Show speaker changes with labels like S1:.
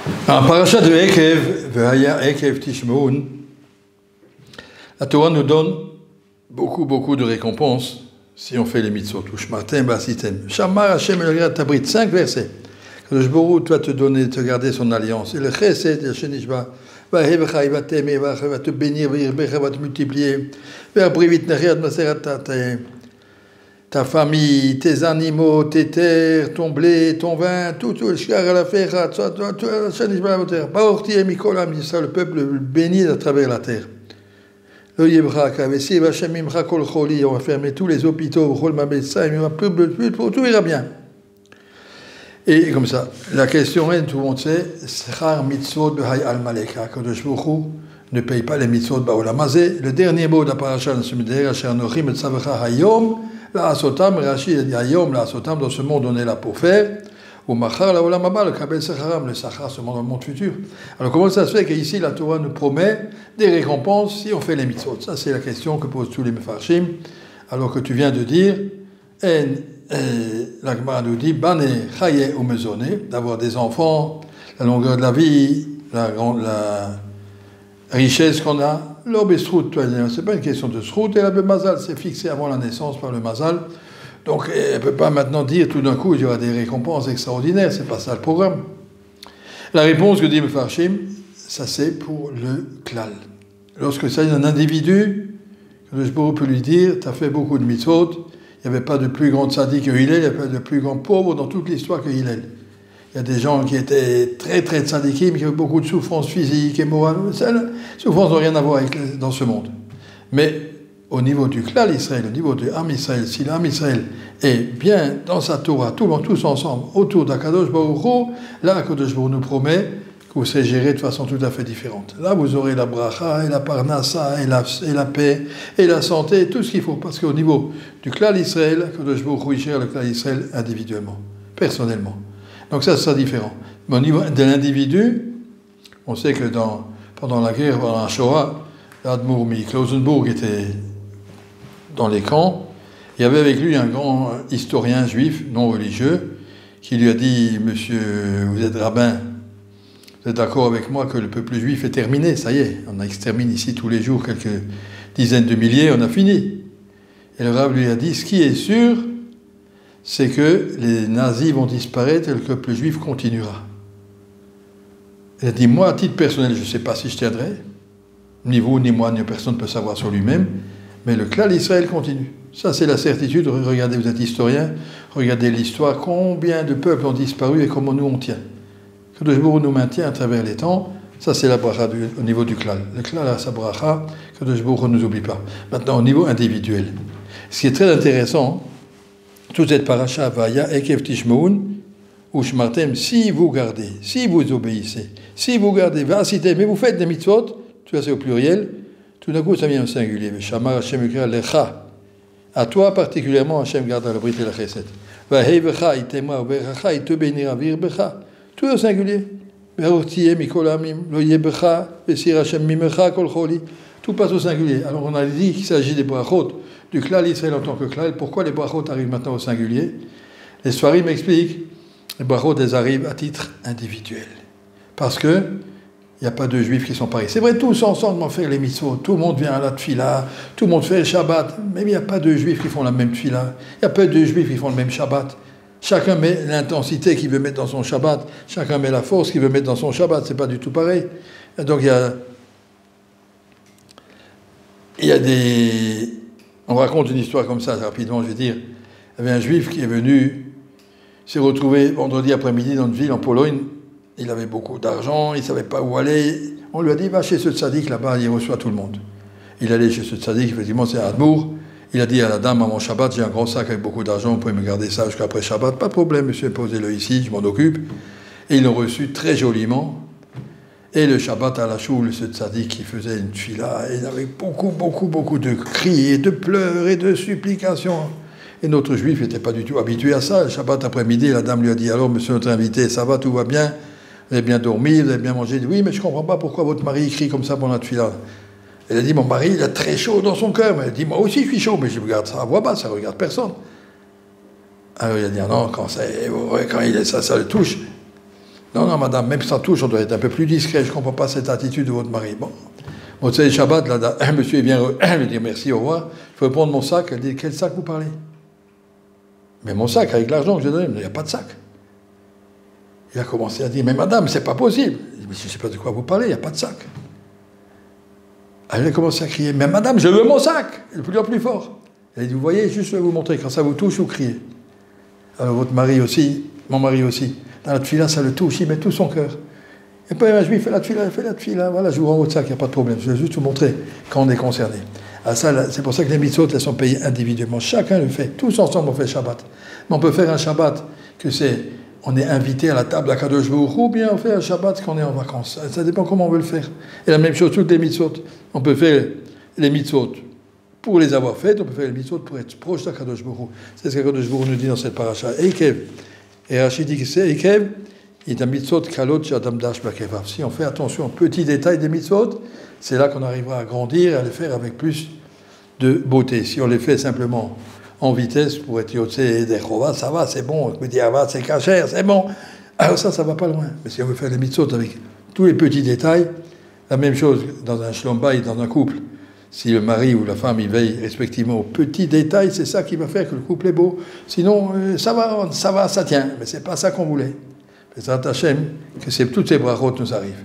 S1: En parachat de Ekev, Ve'haya Ekev Tishmeun, la Torah nous donne beaucoup de récompenses si on fait les mitzvot. Ushmartem ba'asitem. Shamar Hashem el tabrit. 5 versets. Quand le Jborou va te donner, te garder son alliance. Et le chesed, Yashenishba, Va'hevecha, il va t'aimer, va te bénir, va te multiplier. Ve'abrivit neriad maserat ta famille, tes animaux, tes terres, ton blé, ton vin, tout, le peuple béni à travers la terre. On va fermer tous les hôpitaux, tout ira bien. Et comme ça, la question est, tout le monde sait, ne paye pas les mitzvot ba'olamazé. Le dernier mot de la paracha de ce midér, la asotam, Rashi a dit Ayom, la asotam, dans ce monde on est là pour faire. Ou machar la olam haba, le kabel sacharam, le sachar, ce monde dans le monde futur. Alors comment ça se fait qu'ici la Torah nous promet des récompenses si on fait les mitzvot? Ça c'est la question que posent tous les mefarshim. Alors que tu viens de dire, la Gemara nous dit, bane chaye ou mezoné, d'avoir des enfants, la longueur de la vie, la richesse qu'on a. L'orbe srout, c'est pas une question de srout, et la mazal, c'est fixé avant la naissance par le mazal. Donc, elle ne peut pas maintenant dire tout d'un coup il y aura des récompenses extraordinaires, c'est pas ça le programme. La réponse que dit Mefarshim, ça c'est pour le klal. Lorsque ça y est un individu, le Jborou peut lui dire, tu as fait beaucoup de mitzvot, il n'y avait pas de plus grand tzaddik que Hillel, il n'y avait pas de plus grand pauvre dans toute l'histoire que Hillel. Il y a des gens qui étaient très tzadikim, qui avaient beaucoup de souffrances physiques et morales. Ces souffrances n'ont rien à voir dans ce monde. Mais au niveau du klal Israël, au niveau de Am Israël, si l'Am Israël est bien dans sa Torah, tous ensemble, autour d'Akadosh Baruch Hu, là, Akadosh Baruch Hu nous promet que vous serez gérés de façon tout à fait différente. Là, vous aurez la bracha, et la parnassa, et la paix, et la santé, et tout ce qu'il faut. Parce qu'au niveau du klal Israël, Akadosh Baruch Hu gère le klal Israël individuellement, personnellement. Donc ça sera différent. Mais au niveau de l'individu, on sait que pendant la guerre, pendant la Shoah, l'Admour Klausenburg était dans les camps. Il y avait avec lui un grand historien juif, non religieux, qui lui a dit, monsieur, vous êtes rabbin, vous êtes d'accord avec moi que le peuple juif est terminé, ça y est, on extermine ici tous les jours quelques dizaines de milliers, on a fini. Et le rabbin lui a dit, ce qui est sûr, c'est que les nazis vont disparaître et le peuple juif continuera. Il a dit, moi, à titre personnel, je ne sais pas si je tiendrai, ni vous, ni moi, ni personne ne peut savoir sur lui-même, mais le klal Israël continue. Ça, c'est la certitude. Regardez, vous êtes historien, regardez l'histoire, combien de peuples ont disparu et comment nous on tient. Que Dieu nous maintient à travers les temps, ça c'est la bracha au niveau du klal. Le klal a sa bracha, que Dieu ne nous oublie pas. Maintenant, au niveau individuel, ce qui est très intéressant, toute cette paracha, Vaya, Ekev Tishmeun, ou Shmartem, si vous gardez, si vous obéissez, si vous gardez, Vasitem, mais vous faites des mitzvot, tout ça c'est au pluriel, tout d'un coup ça vient au singulier. Shamar Hashem Yukra Lecha. À toi particulièrement, Hashem garde la brite et la chesed. Vahevecha, itema, ubechacha, ite bénira, virbecha. Tout au singulier. Verortiye mikolamim, loyebecha, vesir Hashem mimecha, kol choli. Tout passe au singulier. Alors on a dit qu'il s'agit des brachot du klal Israël en tant que klal. Pourquoi les brachot arrivent maintenant au singulier? Les Sfarim m'expliquent, les brachot elles arrivent à titre individuel. Parce que il n'y a pas de juifs qui sont pareils. C'est vrai, tous ensemble vont faire les mitzvot. Tout le monde vient à la tfila, tout le monde fait le Shabbat. Mais il n'y a pas de juifs qui font la même tfila. Il n'y a pas de juifs qui font le même Shabbat. Chacun met l'intensité qu'il veut mettre dans son Shabbat. Chacun met la force qu'il veut mettre dans son Shabbat. C'est pas du tout pareil. Et donc il y a des... On raconte une histoire comme ça, rapidement, je vais dire. Il y avait un juif qui est venu, s'est retrouvé vendredi après-midi dans une ville en Pologne. Il avait beaucoup d'argent, il ne savait pas où aller. On lui a dit, va chez ce tzaddik, là-bas, il reçoit tout le monde. Il allait chez ce tzaddik, effectivement, c'est Admour. Il a dit à la dame, à mon Shabbat, j'ai un grand sac avec beaucoup d'argent, vous pouvez me garder ça jusqu'après Shabbat. Pas de problème, monsieur, posez-le ici, je m'en occupe. Et ils l'ont reçu très joliment. Et le Shabbat à la choule, ce tzaddik qui faisait une tfila, et il avait beaucoup de cris et de pleurs et de supplications. Et notre juif n'était pas du tout habitué à ça. Le Shabbat après-midi, la dame lui a dit, alors monsieur notre invité, ça va, tout va bien? Vous avez bien dormi, vous avez bien mangé? Il dit, oui, mais je ne comprends pas pourquoi votre mari crie comme ça pendant la tfila. Elle a dit, mon mari, il a très chaud dans son cœur. Mais elle a dit, moi aussi je suis chaud, mais je regarde ça à voix basse, ça ne regarde personne. Alors il a dit, non, quand il est ça le touche. Non, non, madame, même sans touche, on doit être un peu plus discret. Je ne comprends pas cette attitude de votre mari. Bon. Motzei Shabbat, là, monsieur vient me dire merci, au revoir. Il faut prendre mon sac. Elle dit, quel sac vous parlez? Mais mon sac, avec l'argent que j'ai donné, il n'y a pas de sac. Il a commencé à dire, mais madame, c'est pas possible. Je dis, mais je ne sais pas de quoi vous parlez, il n'y a pas de sac. Elle a commencé à crier, mais madame, je veux mon sac. Il est plus fort. Elle a dit, vous voyez, juste je vais vous montrer, quand ça vous touche, vous criez. Alors votre mari aussi, mon mari aussi, dans la tefila, ça le touche, il met tout son cœur. Et puis un juif fait la tefila, voilà, je vous rends votre sac, il n'y a pas de problème. Je vais juste vous montrer quand on est concerné. Alors ça, c'est pour ça que les mitzvot, elles sont payées individuellement. Chacun le fait, tous ensemble on fait Shabbat. Mais on peut faire un Shabbat que on est invité à la table à Kadosh Baruch Hu, ou bien on fait un Shabbat quand on est en vacances. Ça dépend comment on veut le faire. Et la même chose, toutes les mitzvot. On peut faire les mitzvot pour les avoir faites, on peut faire les mitzvot pour être proche d'Akadosh Baruch Hu. C'est ce qu'Akadosh Baruch Hu nous dit dans cette paracha. Eikev. Et Rachid dit que c'est Eikev, il est un mitzvot kalot shadam dash bakevav. Si on fait attention aux petits détails des mitzvot, c'est là qu'on arrivera à grandir et à les faire avec plus de beauté. Si on les fait simplement en vitesse pour être yotze et derchova, ça va, c'est bon. Me dire, c'est kacher, c'est bon. Alors ça va pas loin. Mais si on veut faire les mitzvot avec tous les petits détails, la même chose dans un shlom bayit, dans un couple. Si le mari ou la femme y veille respectivement aux petits détails, c'est ça qui va faire que le couple est beau. Sinon, ça va, ça tient. Mais c'est pas ça qu'on voulait. Bezrat Hashem, que toutes ces brachot nous arrivent.